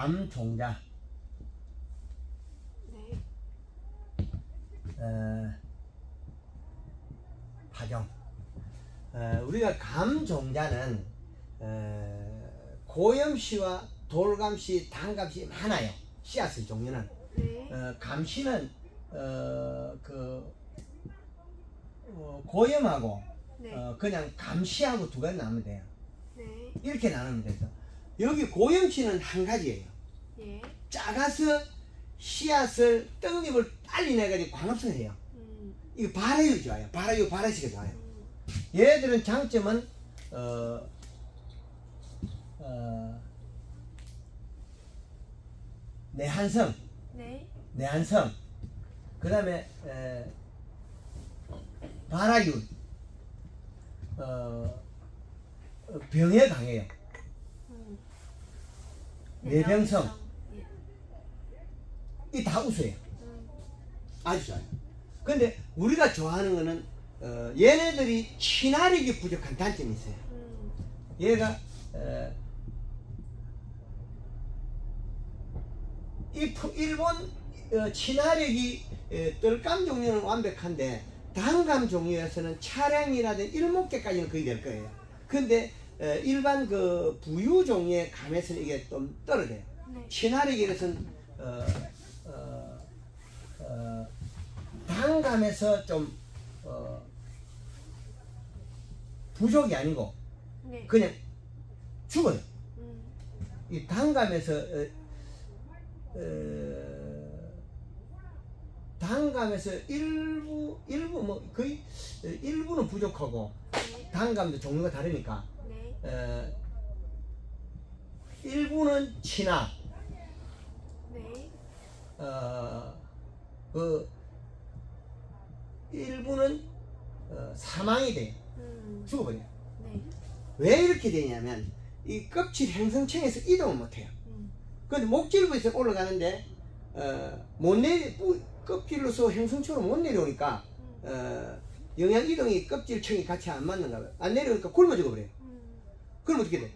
감종자. 네. 파종. 우리가 감종자는 고염씨와 돌감씨, 단감씨 많아요. 씨앗의 종류는. 네. 감씨는 고염하고 네. 그냥 감씨하고 두 가지 나누면 돼요. 네. 이렇게 나누면 돼서 여기 고염씨는 한 가지예요. 예. 작아서 씨앗을 떡잎을 빨리 내가지고 광합성을 해요. 이거 발화율이 좋아요. 발화시가 좋아요. 얘들은 장점은 내한성. 네. 내한성. 그 다음에 발화율. 병에 강해요. 내병성. 이 다 우수해요. 아주 좋아요. 근데 우리가 좋아하는 거는 얘네들이 친화력이 부족한 단점이 있어요. 얘가 일본 친화력이 뜰감 종류는 완벽한데 단감 종류에서는 차량이라든지 일목계까지는 거의 될 거예요. 근데 일반 그 부유 종류의 감에서는 이게 좀 떨어져요. 네. 친화력에서는 단감에서 좀 부족이 아니고 네. 그냥 죽어요. 이 단감에서 단감에서 일부 뭐 거의 일부는 부족하고 네. 단감도 종류가 다르니까 네. 일부는 친화, 네. 그 일부는 사망이 돼요. 죽어버려요. 네. 왜 이렇게 되냐면 이 껍질 행성층에서 이동을 못해요. 근데 목질부에서 올라가는데 껍질로서 행성층으로 못 내려오니까 영양 이동이 껍질층이 같이 안 맞는가 봐요. 안 내려오니까 굶어 죽어버려요. 그럼 어떻게 돼요?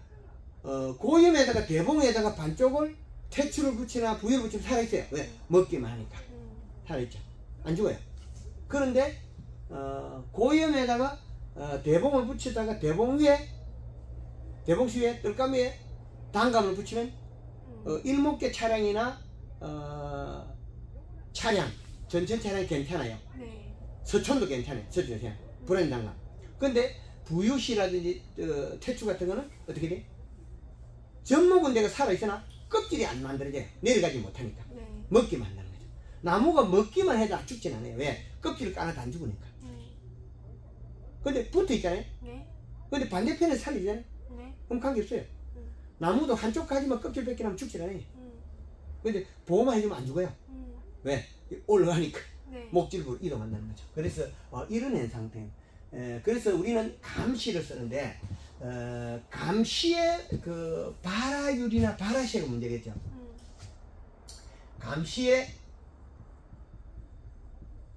고염에다가 대봉에다가 반쪽을 태추를 붙이나 부유를 붙이면 살아있어요. 왜? 먹기만 하니까 살아있죠. 안 죽어요. 그런데 고염에다가 대봉을 붙이다가 대봉씨 위에 뜰감 위에 단감을 붙이면 일목계 차량이나 차량 전천 차량이 괜찮아요. 네. 서촌도 괜찮아요. 서촌 차량 브랜드 단감. 근데 부유씨라든지 태추 같은 거는 어떻게 돼? 젖먹은 데가 살아있으나 껍질이 안 만들어져요. 내려가지 못하니까. 네. 먹기만 한다는 거죠. 나무가 먹기만 해도 죽진 않아요. 왜? 껍질을 까나도 안 죽으니까. 근데 붙어 있잖아요. 네. 근데 반대편에 살리잖아요. 네. 그럼 관계없어요. 나무도 한쪽 가지만 껍질 뺏기면 죽질 않아요. 근데 보호만 해주면 안 죽어요. 왜? 올라가니까. 네. 목질부로 이동한다는 거죠. 그래서 이런 현상 때문에 그래서 우리는 감시를 쓰는데 감시의 그 발화율이나 발화시가 문제겠죠. 감시의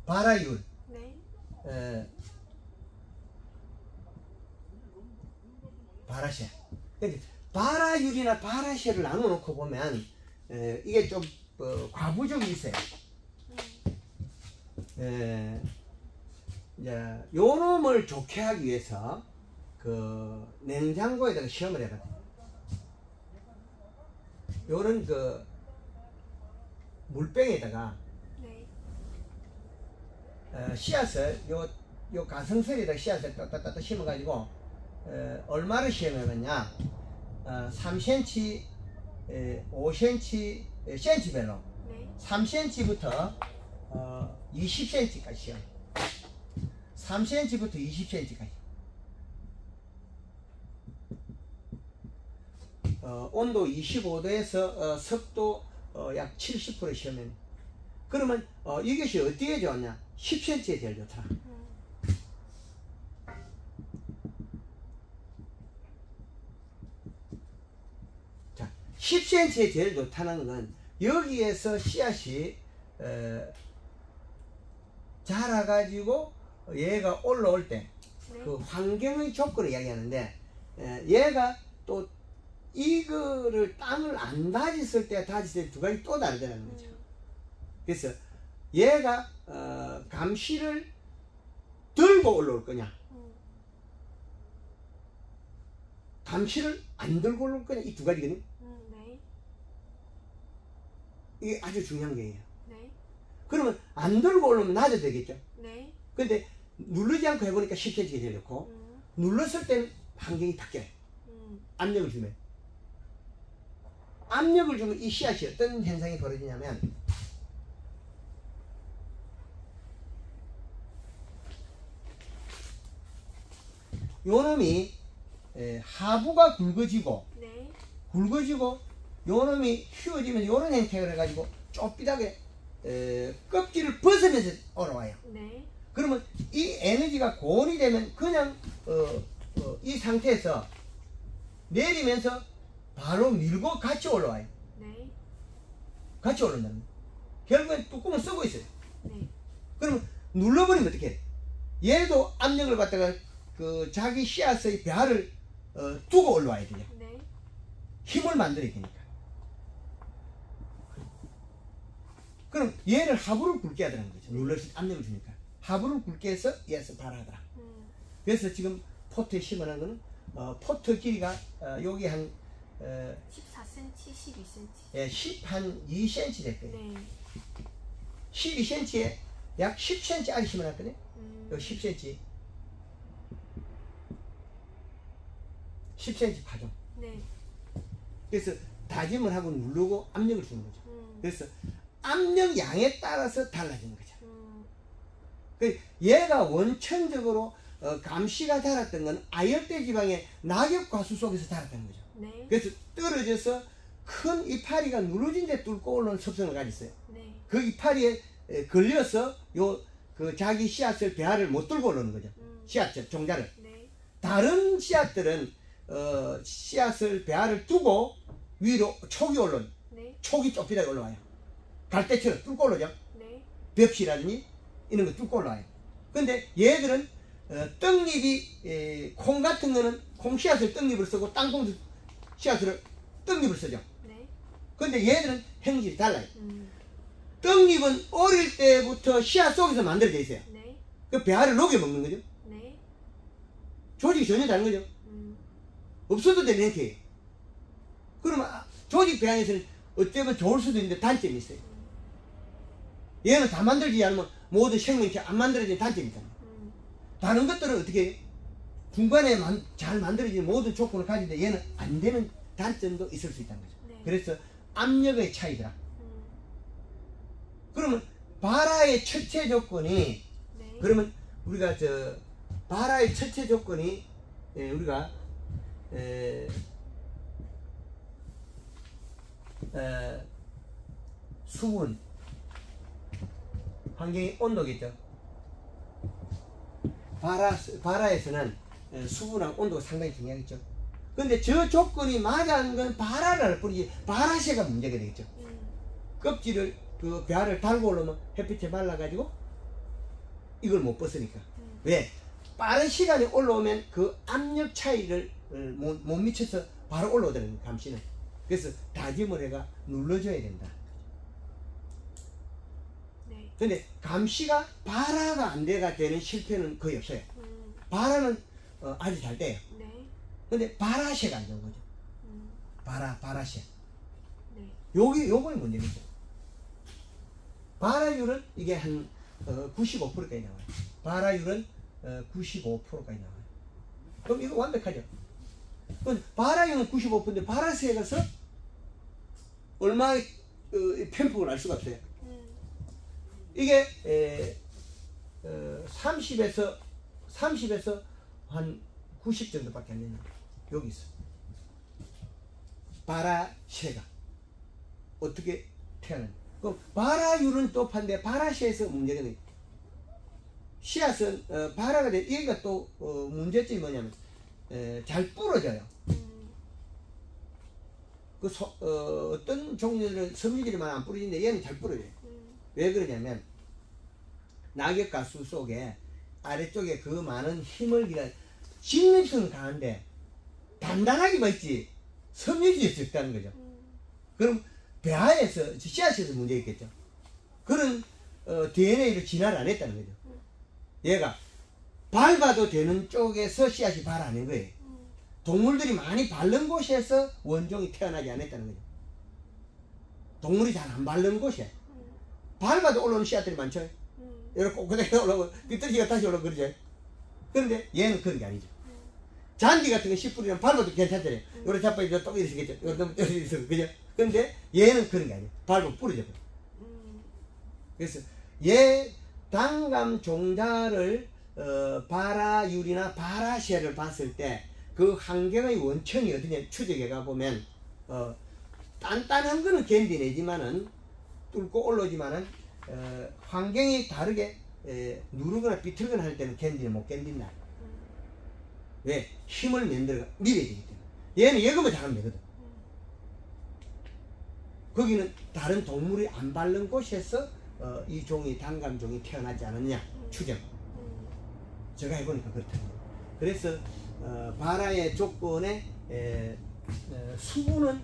발화율. 네. 발화시. 발화율이나 발화시를 나눠 놓고 보면 이게 좀 과부적이 있어요. 이제 요 놈을 좋게 하기 위해서 그 냉장고에다가 시험을 해봤대요. 요런 그 물병에다가 네. 씨앗을 요 가성설에다가 씨앗을 따따따 심어가지고 얼마를 시험해봤냐? 3cm, 5cm, cm별로 네. 3cm부터 20cm까지 시험. 3cm부터 20cm까지. 온도 25도에서 습도 약 70% 시험해. 그러면 이것이 어디에 좋냐? 10cm에 제일 좋더라. 자, 10cm에 제일 좋다는 건 여기에서 씨앗이 자라가지고 얘가 올라올 때 그 환경의 조건을 이야기하는데 얘가 또 이거를 땅을 안 다졌을 때 다졌을 때 두 가지 또 다르다는 거죠. 그래서 얘가 감시를 들고 올라올 거냐, 감시를 안 들고 올라올 거냐, 이 두 가지거든요. 네. 이게 아주 중요한 게예요. 네. 그러면 안 들고 올라오면 낮아도 되겠죠. 네. 근데 누르지 않고 해보니까 10cm가 제일 좋고, 눌렀을 때는 환경이 바뀌어요. 압력을 주면. 압력을 주면 이 씨앗이 어떤 현상이 벌어지냐면, 요 놈이 하부가 굵어지고, 네. 굵어지고, 요 놈이 휘어지면 요런 형태가 해가지고 좁비하게 껍질을 벗으면서 올라와요. 네. 그러면 이 에너지가 고온이 되면 그냥 이 상태에서 내리면서 바로 밀고 같이 올라와요. 네. 같이 올라온다는 거예요. 결국엔 뚜껑을 쓰고 있어요. 네. 그러면 눌러버리면 어떻게 해? 얘도 압력을 받다가 그 자기 씨앗의 배알을 두고 올라와야 돼요. 네. 힘을 만들어야 되니까. 그럼 얘를 하부를 굵게 하더라는 거죠. 눌러서 압력을 주니까. 하부를 굵게 해서 얘에서 발하더라. 그래서 지금 포트에 심어놓은 거는 포트 길이가 여기 한 14cm, 12cm. 예, 2cm 될 거예요. 네. 12cm에 약 10cm 알이 심어놨거든요. 여기 10cm. 10cm 파종. 네. 그래서 다짐을 하고 누르고 압력을 주는 거죠. 그래서 압력 양에 따라서 달라지는 거죠. 그 얘가 원천적으로 감시가 자랐던 건 아열대 지방의 낙엽 가수 속에서 자랐다는 거죠. 네. 그래서 떨어져서 큰 이파리가 누르진 데 뚫고 올라오는 습성을 가졌어요. 네. 그 이파리에 걸려서 그 자기 씨앗을 배알을 못 들고 올라오는 거죠. 씨앗 종자를. 네. 다른 씨앗들은 씨앗을 배알을 두고 위로 촉이 올라오는, 네. 촉이 좁히다가 올라와요. 갈대처럼 뚫고 올라오죠. 네. 벽시라든지 이런 거 뚫고 올라와요. 근데 얘들은 떡잎이 콩 같은 거는 콩 씨앗을 떡잎을 쓰고 땅콩 씨앗을 떡잎을 쓰죠. 네. 근데 얘들은 형질이 달라요. 떡잎은 어릴 때부터 씨앗 속에서 만들어져 있어요. 네. 그 배알을 녹여 먹는 거죠. 네. 조직이 전혀 다른 거죠. 없어도 되는 형태예요. 그러면 조직 배양에서는 어쩌면 좋을 수도 있는데 단점이 있어요. 얘는 다 만들지 않으면 모든 생명체 안 만들어지는 단점이 있잖아요. 다른 것들은 어떻게 해요? 중간에 잘 만들어지는 모든 조건을 가지는데 얘는 안 되는 단점도 있을 수 있다는 거죠. 네. 그래서 압력의 차이더라. 그러면 발화의 첫째 조건이, 네. 그러면 우리가 발화의 첫째 조건이 우리가 수분, 환경의 온도겠죠. 발화에서는 수분하고 온도가 상당히 중요하겠죠. 근데 저 조건이 맞아는 건 발화를 할 뿐이지 발화세가 문제가 되겠죠. 껍질을 그 배알을 달고 올라오면 햇빛에 말라가지고 이걸 못 벗으니까. 왜? 빠른 시간에 올라오면 그 압력 차이를 못 미쳐서 바로 올라오더라는 감시는. 그래서 다짐을 해가 눌러줘야 된다. 네. 근데 감시가 발화가 안 돼가 되는 실패는 거의 없어요. 발화는 아주 잘 돼요. 네. 근데 발화세가 안 되는 거죠. 발화세. 네. 요번이 문제겠죠. 발화율은 이게 한 95%까지 나와요. 발화율은 95%까지 나와요. 그럼 이거 완벽하죠. 그럼 발화율은 95%인데 발화세가서 얼마의 편폭을 알 수가 없어요. 이게 30에서 한 90 정도밖에 안 되는 거예요. 여기 있어. 발화세가 어떻게 태어나는? 그럼 발화율은 높은데 발화세에서 문제가 돼. 씨앗은 발화가 돼. 여기가 또 문제점이 뭐냐면 잘 부러져요. 어떤 종류들은 섬유질만 안 부러지는데 얘는 잘 부러져요. 왜 그러냐면 낙엽 가수 속에 아래쪽에 그 많은 힘을 기다려. 직립성은 강한데 단단하게 있지 섬유질이 적다는 거죠. 그럼 배아에서 씨앗에서 문제 있겠죠. 그런 DNA를 진화를 안 했다는 거죠. 얘가 밟아도 되는 쪽에서 씨앗이 발아낸 거예요. 동물들이 많이 밟는 곳에서 원종이 태어나지 않았다는 거죠. 동물이 잘 안 밟는 곳에 밟아도 올라오는 씨앗들이 많죠. 이렇게 꼬꾸대게 올라오고 삐뚤기가 다시 올라오고 그러죠. 그런데 얘는 그런 게 아니죠. 잔디 같은 거 씨 뿌리면 밟아도 괜찮잖아요. 요래 자빠지면 또 이러시겠죠. 요래 이러시겠죠. 그죠? 근데 얘는 그런 게 아니에요. 밟으면 부러져 버려. 그래서 얘 단감 종자를 바라유리나 바라시아를 봤을 때 그 환경의 원천이 어디냐 추적해 가보면 단단한 거는 견디내지만은 뚫고 올라오지만은 환경이 다르게 누르거나 비틀거나 할 때는 견디는 못 견딘다. 왜? 힘을 만들어 밀어야 되기 때문에. 얘는 얘거만 잘하면 되거든. 거기는 다른 동물이 안 밟는 곳에서 이 종이 단감종이 태어나지 않았냐 추정. 제가 해보니까 그렇다고요. 그래서 바라의 조건에 수분은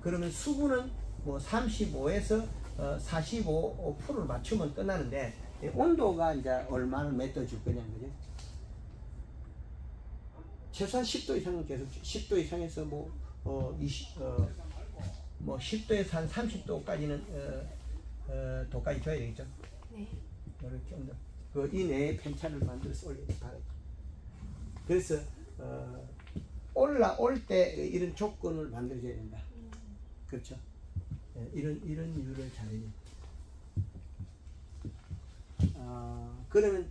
그러면 수분은 뭐 35에서 45%를 맞추면 끝나는데 온도가 이제 얼마를 맺어줄 거냐는 거죠. 최소한 10도 이상은 계속 10도 이상에서 뭐 10도에서 한 30도까지는 도까지 줘야 되겠죠. 네. 이렇게 온도 그 이내에 편차를 만들어서 올려야 돼. 그래서 올라올 때 이런 조건을 만들어줘야 된다. 그렇죠. 이런 이유를 잘해야 돼. 그러면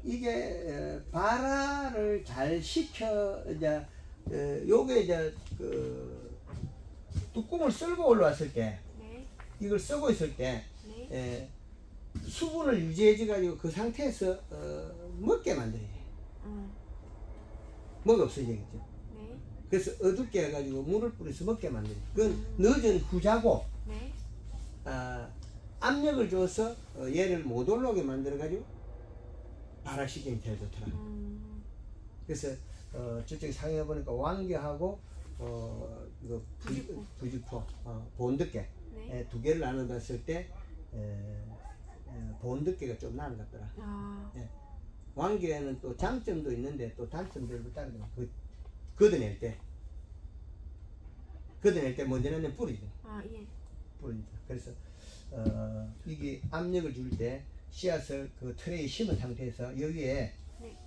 이게 발화를 잘 시켜 이제 요게 이제 그 뚜껑을 쓸고 올라왔을 때 네. 이걸 쓰고 있을 때 네. 수분을 유지해 가지고 그 상태에서 먹게 만들어야 돼. 먹이 없어지겠죠. 네. 그래서 어둡게 해가지고 물을 뿌려서 먹게 만들어요. 그건 늦은 후자고 네. 압력을 줘서 얘를 못 올라오게 만들어가지고 발화시키는 게 제일 좋더라. 그래서 저쪽에 상해 보니까 왕개하고 이거 부직포 본드깨 네. 두 개를 나눠봤을 때 본드깨가 좀 나은 것 같더라. 예. 왕개는 또 장점도 있는데 또 단점들도 따르더라. 걷어낼 때 먼저 내면 뿌리죠. 예. 뿌리죠. 그래서 이게 압력을 줄 때 씨앗을 그 트레이에 심은 상태에서 여기에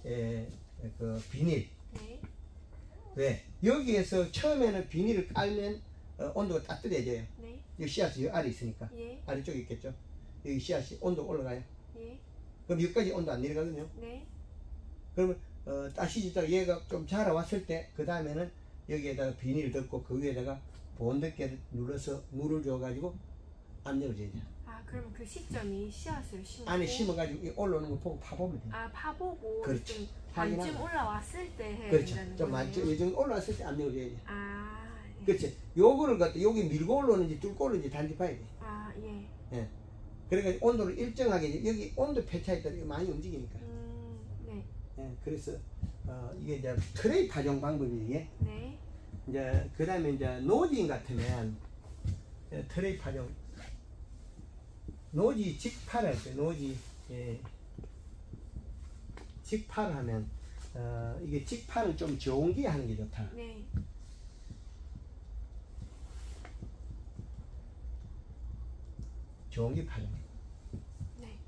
네. 그 비닐. 네. 왜? 여기에서 처음에는 비닐을 깔면 온도가 따뜻해져요. 네. 여기 씨앗이 여기 아래 있으니까. 예. 아래쪽에 있겠죠. 여기 씨앗이 온도 올라가요. 예. 그럼 여기까지 온도 안 내려가거든요. 네. 그러면 다시 짓다가 얘가 좀 자라왔을 때 그 다음에는 여기에다가 비닐을 덮고 그 위에다가 본드깨를 눌러서 물을 줘가지고 압력을 줘야 돼요. 그러면 그 시점이 씨앗을 심고 안에 심어가지고 올라오는 거 보고 파보면 돼요. 파보고 그렇죠. 좀 반쯤 확인하고. 올라왔을 때 해야 그렇죠. 된다는 좀 거네요. 많죠. 요즘 올라왔을 때 압력을 줘야 돼요. 예. 그렇지. 요거를 갖다 여기 밀고 올라오는지 뚫고 올라오는지 단지 봐야 돼. 예. 예. 그러니까 온도를 일정하게 여기 온도 편차에 따라 많이 움직이니까. 네. 예. 그래서 이게 이제 트레이 파종 방법이 이게. 네. 이제 그 다음에 이제 노진 같으면 트레이 파종 노지 직파를 할 때 노지 직파를 하면 이게 직파는 좀 좋은 게 하는 게 좋다. 네. 좋은 게 파종. 네.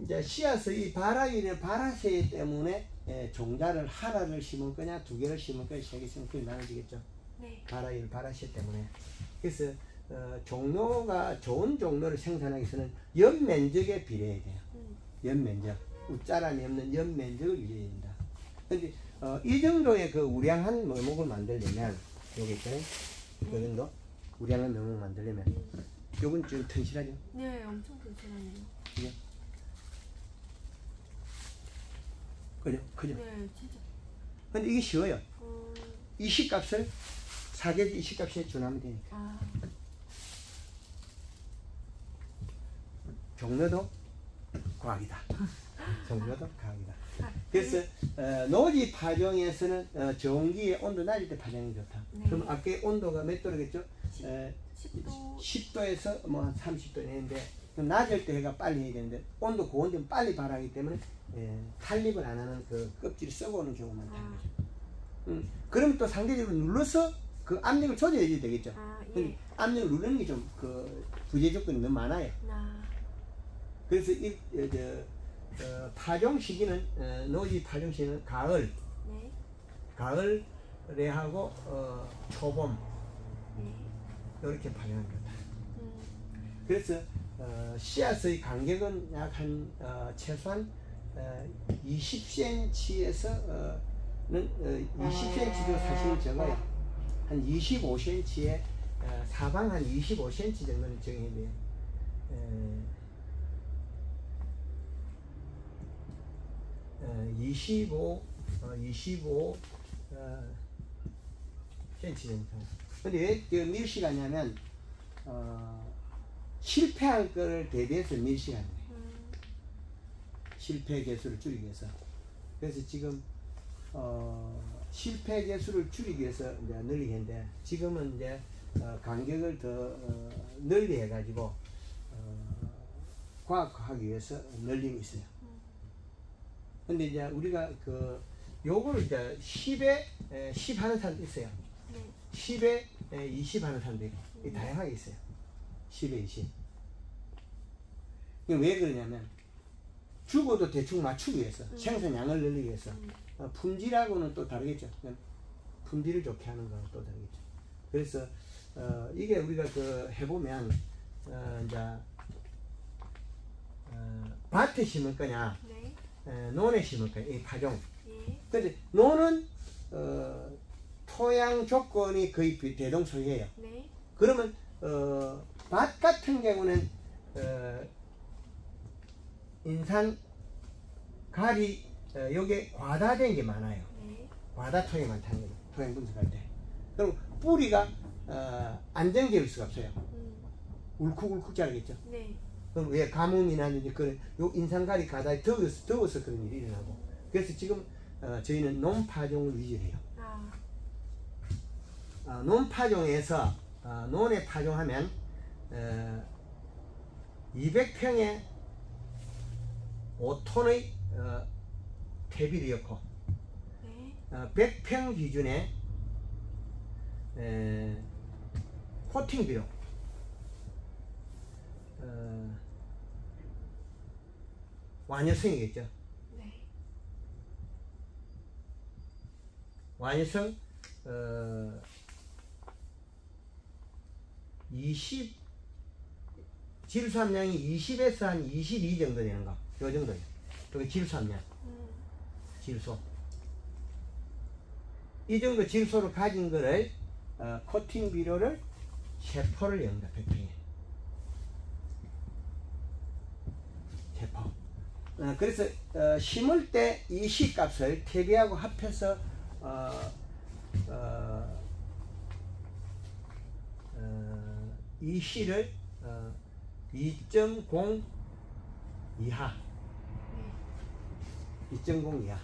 이제 씨앗의 이 바라기는 바라새 때문에 종자를 하나를 심을 거냐 두 개를 심을 거냐 세 개 심을 거냐 나눠지겠죠. 네. 바라기는 바라새 때문에. 그래서 종로가 좋은 종로를 생산하기 위해서는 연면적에 비례해야 돼요. 연면적. 웃자람이 없는 연면적을 유지해야 된다. 근데 이 정도의 그 우량한 묘목을 만들려면 요게 있잖아요. 그 정도 우량한 묘목을 만들려면 요건 좀 튼실하죠. 네, 엄청 튼실하네요. 그죠? 그죠? 그죠? 네, 진짜. 근데 이게 쉬워요. 이 시값을 사계지 이 시값에 준하면 되니까. 종로도 과학이다. 종로도 과학이다. 그래서 노지 파종에서는 저온기에 온도 낮을 때 파종이 좋다. 네. 그럼 아까 온도가 몇 도라겠죠? 10도 10도에서 뭐 한 30도 되는데 낮을 때 해가 빨리 해야 되는데 온도 고온되면 빨리 발하기 때문에 탄립을 안 하는 그 껍질이 썩어오는 경우가 많다는 거죠. 그러면 또 상대적으로 눌러서 그 압력을 조절해 줘야 되겠죠. 예. 압력을 누르는 게 좀 그 부재 조건이 너무 많아요. 그래서 이 파종 시기는 노지 파종 시기는 가을, 네. 가을에 하고 초봄 네. 이렇게 파종합니다. 그래서 씨앗의 간격은 약 한 최소한 20cm에서 20cm도 사실은 적어요. 한 25cm에 사방 한 25cm 정도는 정해야 돼요. 25 cm 정도. 근데 왜 밀시가 냐면 실패한 거를 대비해서 밀시가 한 거예요. 실패 개수를 줄이기 위해서. 그래서 지금 실패 개수를 줄이기 위해서 이제 늘리게 했는데 지금은 이제 간격을 더 널리 해가지고 과학하기 위해서 늘리고 있어요. 근데 이제 우리가 그 요거를 이제 10에 10 하는 사람도 있어요. 10에 20 하는 사람도 있고 다양하게 있어요. 10에 20. 왜 그러냐면 주고도 대충 맞추기 위해서 생산량을 늘리기 위해서 품질하고는 또 다르겠죠. 품질을 좋게 하는 거는 또 다르겠죠. 그래서 이게 우리가 그 해보면 이제 밭에 심을 거냐 논에 심을 거냐 이 파종. 근데 논은 토양 조건이 거의 대동소이해요. 그러면 밭 같은 경우는 인산 가리 요게 과다된 게 많아요. 과다토양이 많다는 거죠. 토양 분석할 때. 그럼 뿌리가 안정적일 수가 없어요. 울컥울컥 자라겠죠. 그럼 왜 가뭄이나든지 그런 요 인산가리 가다에 더워서 그런 일이 일어나고. 그래서 지금 저희는 논파종을 위주로 해요. 논파종에서 논에 파종하면 200평에 5톤의 퇴비를 넣고 100평 기준에 코팅 비료 완효성이겠죠. 완효성 20 질소함량이 20에서 한 22 정도 되는 거. 요 정도예요. 그게 질소함량. 질소. 이 정도 질소를 가진 거를 코팅 비료를 세포를 연다. 100평에. 세포. 그래서 심을 때 이 시값을 퇴비하고 합해서 이 시를 2.0 이하 2.0 이하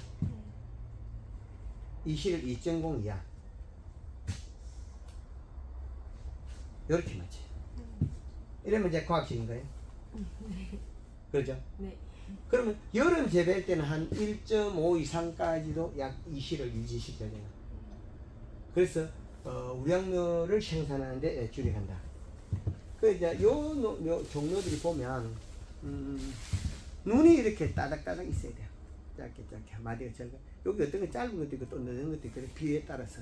이 시를 2.0 이하 이렇게 맞지. 이러면 이제 과학식인 거예요. 그렇죠? 그러면 여름 재배할 때는 한 1.5 이상까지도 약 이 시를 유지시켜야 돼요. 그래서 우량묘를 생산하는데 주력한다. 그 이제 요 종류들이 보면 눈이 이렇게 따닥따닥 있어야 돼요. 짧게 마디가 짧게. 여기 어떤 건 짧은 것도 있고 또 늦은 것도 있고 비에 따라서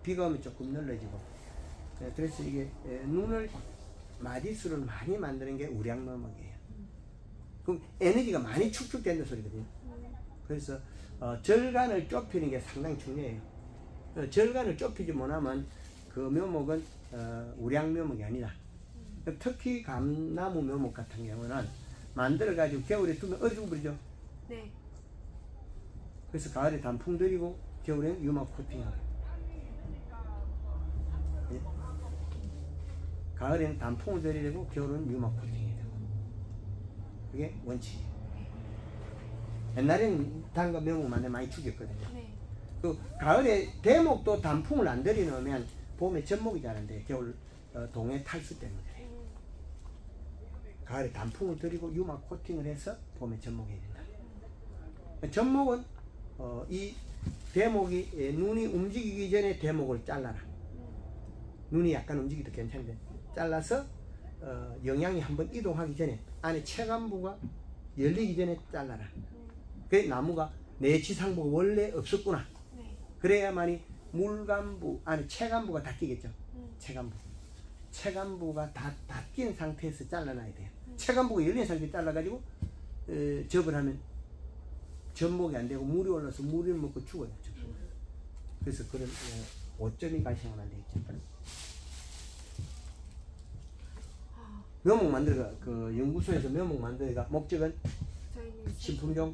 비가 오면 조금 늘러지고. 그래서 이게 눈을 마디수를 많이 만드는 게 우량묘목이에요. 그럼 에너지가 많이 축적된다는 소리거든요. 그래서 절간을 좁히는 게 상당히 중요해요. 절간을 좁히지 못하면 그 묘목은 우량묘목이 아니다. 특히 감나무 묘목 같은 경우는 만들어가지고 겨울에 두면 어디 죽어버리죠? 그래서 가을에 단풍 들이고 겨울에 유막 코팅하고. 가을에는 단풍을 들이고 겨울은 유막 코팅해야 되고. 그게 원칙이에요. 옛날에는 단과 묘목 만들 많이 죽였거든요. 네. 그 가을에 대목도 단풍을 안 들이놓으면 봄에 젖목이 잘 안 돼. 겨울 동해 탈수 때문에 그래. 가을에 단풍을 들이고 유막 코팅을 해서 봄에 젖목이 된다. 젖목은 이 대목이 눈이 움직이기 전에 대목을 잘라라. 눈이 약간 움직이도 괜찮은데 잘라서 영양이 한번 이동하기 전에 안에 체간부가 열리기 전에 잘라라. 그 나무가 내치상부가 원래 없었구나. 그래야만이 물간부 안에 체간부가 닫히겠죠. 체간부가 다 닫힌 상태에서 잘라놔야 돼요. 체간부가 열린 상태에 잘라가지고 접을 하면 접목이 안 되고 물이 올라서 물을 먹고 죽어요. 그래서 그런 5점이 발생하면 안 되겠죠. 묘목 만들어가 그 연구소에서 묘목 만들어가 목적은 저희는 신품종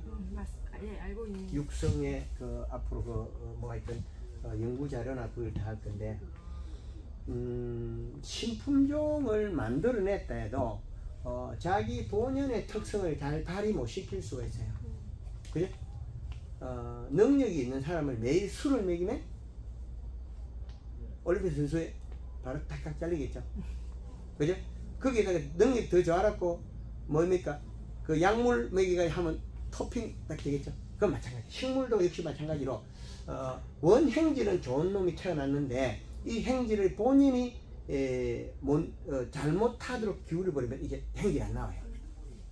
예, 알고 있는 육성의 그 앞으로 그 뭐가 있든 연구 자료나 그걸 다 할 건데 신품종을 만들어냈다 해도 자기 본연의 특성을 잘 발휘 못 시킬 수가 있어요. 그죠? 능력이 있는 사람을 매일 술을 먹이면 올림픽 선수에 바로 딱딱 잘리겠죠. 그죠? 거기에다가 능력이 더 좋아갖고 뭡니까? 그 약물 먹이가 하면 토핑 딱 되겠죠. 그건 마찬가지. 식물도 역시 마찬가지로 원행질은 좋은 놈이 태어났는데 이 행질을 본인이 잘못하도록 기울여버리면 이게 행질이 안 나와요.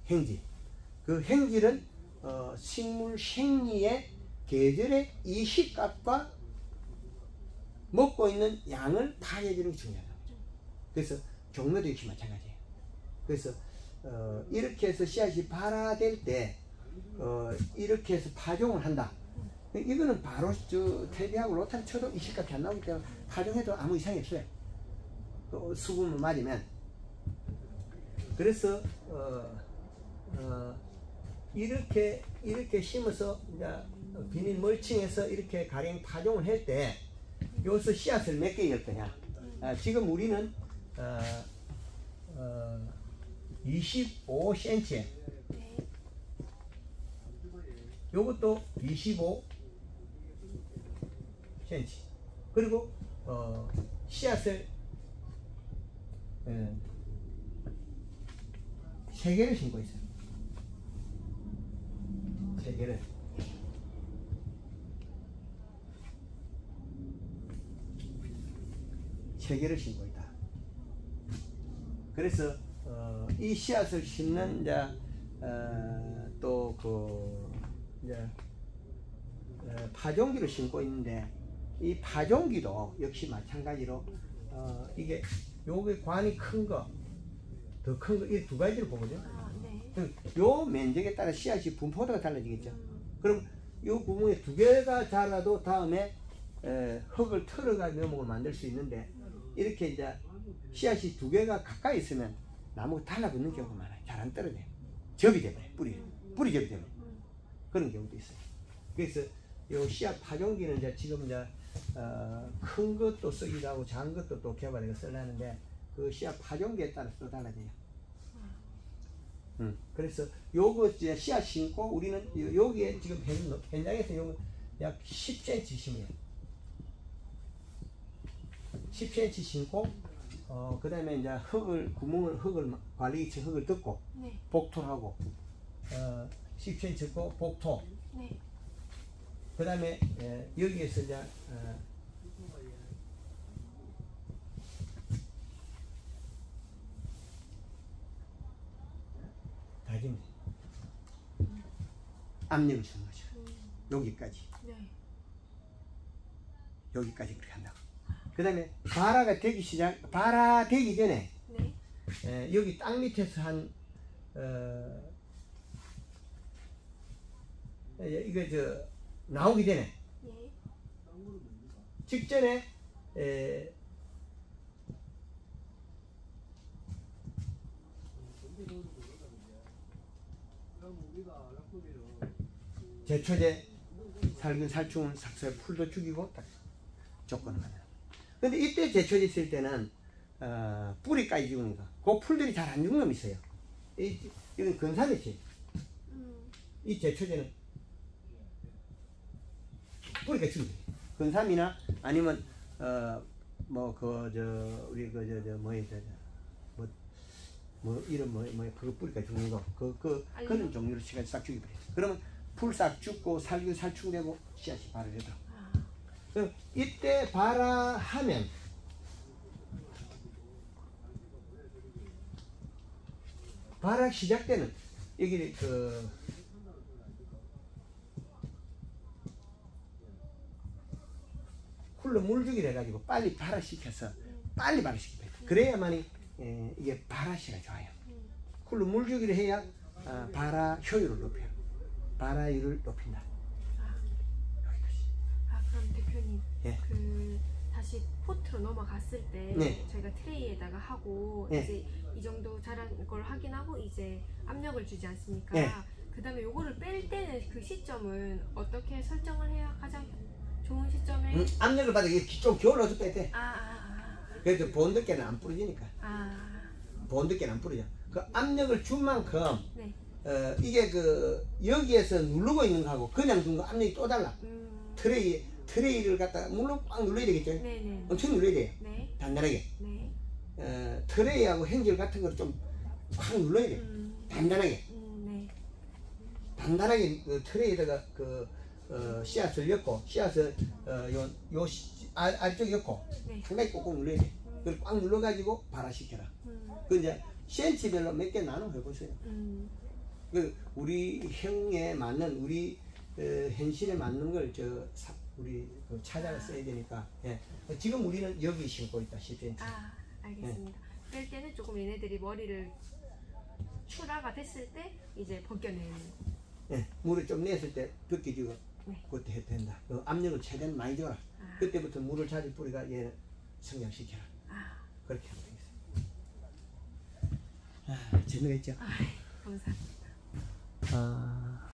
행질. 그 행질은 식물 생리의 계절의 이식값과 먹고 있는 양을 파괴해주는 게 중요하다. 그래서 종묘도 역시 마찬가지예요. 그래서 이렇게 해서 씨앗이 발화될 때 이렇게 해서 파종을 한다. 이거는 바로 퇴비하고 로타를 쳐도 이식값이 안 나오기 때문에 파종해도 아무 이상이 없어요. 수분을 맞으면. 그래서 이렇게 심어서 이제 비닐 멀칭해서 이렇게 가령 파종을 할 때 여기서 씨앗을 몇 개 열 거냐. 지금 우리는 25cm 요것도 25cm 그리고 씨앗을 3개를 심고 있어요. 3개를. 세 개를 심고 있다. 그래서 이 씨앗을 심는 또 파종기를 심고 있는데 이 파종기도 역시 마찬가지로 이게 요게 관이 큰 거, 더 큰 거 이 두 가지를 보거든요. 요 면적에 따라 씨앗이 분포도가 달라지겠죠. 그럼 요 구멍에 2개가 자라도 다음에 흙을 털어가 묘목을 만들 수 있는데 이렇게 이제 씨앗이 2개가 가까이 있으면 나무가 달라붙는 경우가 많아요. 잘 안 떨어져요. 접이 돼버려요. 뿌리 접이 되면 그런 경우도 있어요. 그래서 요 씨앗 파종기는 이제 지금 이제 큰 것도 쓰기도 하고 작은 것도 또 개발해서 쓰려는데 그 씨앗 파종기에 따라서 또 달라져요. 그래서 요거 이제 씨앗 심고 우리는 여기에 지금 현장에서 요거 약 10cm 심어요. 10cm 심고 그 다음에 이제 흙을 관리기층 흙을 뜯고 네. 복토하고 10cm 뜯고 복토. 네. 그 다음에 여기에서 이제 다짐 압력을 주는 거죠. 여기까지. 네. 여기까지 그렇게 한다고. 그 다음에 발화되기 전에 네. 여기 땅 밑에서 한 이거 나오기 전에 네. 직전에 제초제 살균 살충 삭살 풀도 죽이고 딱 조건을 만들어. 근데 이때 제초제 있을 때는 뿌리까지 죽으니까 그 풀들이 잘 안 죽는 놈이 있어요. 이건 근사매치. 이 제초제는 뿌리가 죽어요. 근삼이나 아니면 우리 이런 그거 뿌리가 죽는 거 그런 종류로 씨앗이 싹 죽여버려요. 그러면 풀 싹 죽고 살충되고 씨앗이 발효되더라고. 그럼 이때 발화하면 발화 시작 때는 여기 쿨로 물주기를 해가지고 빨리 발화시켜서 빨리 발화시켜야 돼. 그래야만이 이게 발화시가 좋아요. 쿨로 물주기를 해야 발화 효율을 높여요. 발화율을 높인다. 그럼 대표님, 예. 다시 포트로 넘어갔을 때 네. 저희가 트레이에다가 하고 네. 이제 이 정도 자란 걸 확인하고 이제 압력을 주지 않습니까? 네. 그 다음에 요거를 뺄 때는 그 시점은 어떻게 설정을 해야 가장 좋은 시점에? 압력을 받아 이게 좀 겨울러서 빼야 돼. 그래서 본드께는 안 부러지니까. 본드께는 안 부러져. 그 압력을 준 만큼 네. 이게 여기에서 누르고 있는 거하고 그냥 둔 거 압력이 또 달라. 트레이를 갖다가 물론 꽉 눌러야 되겠죠. 네네. 엄청 눌러야 돼요. 네. 단단하게. 네. 트레이하고 행젤 같은 거를 좀 꽉 눌러야 돼요. 단단하게. 네. 단단하게 트레이에다가 씨앗을 엮고 씨앗을 아래쪽에 엮고 네. 상당히 꼭꼭 눌러야 돼. 그걸 꽉 눌러가지고 발화시켜라. 그 이제 센치별로 몇 개 나눠 해보세요. 우리 형에 맞는 우리 현실에 맞는 걸 우리 찾아가 써야 되니까. 예. 지금 우리는 여기 심고 있다 10cm. 알겠습니다. 뺄 때는 조금 얘네들이 머리를 출하가 됐을 때 이제 벗겨내는. 예. 물을 좀 냈을 때 벗겨지고 네. 그때 해도 된다. 압력을 최대한 많이 줘라. 그때부터 물을 자주 뿌리가 얘 성장시켜라. 그렇게 하면 되겠어요. 재미가 있죠? 감사합니다.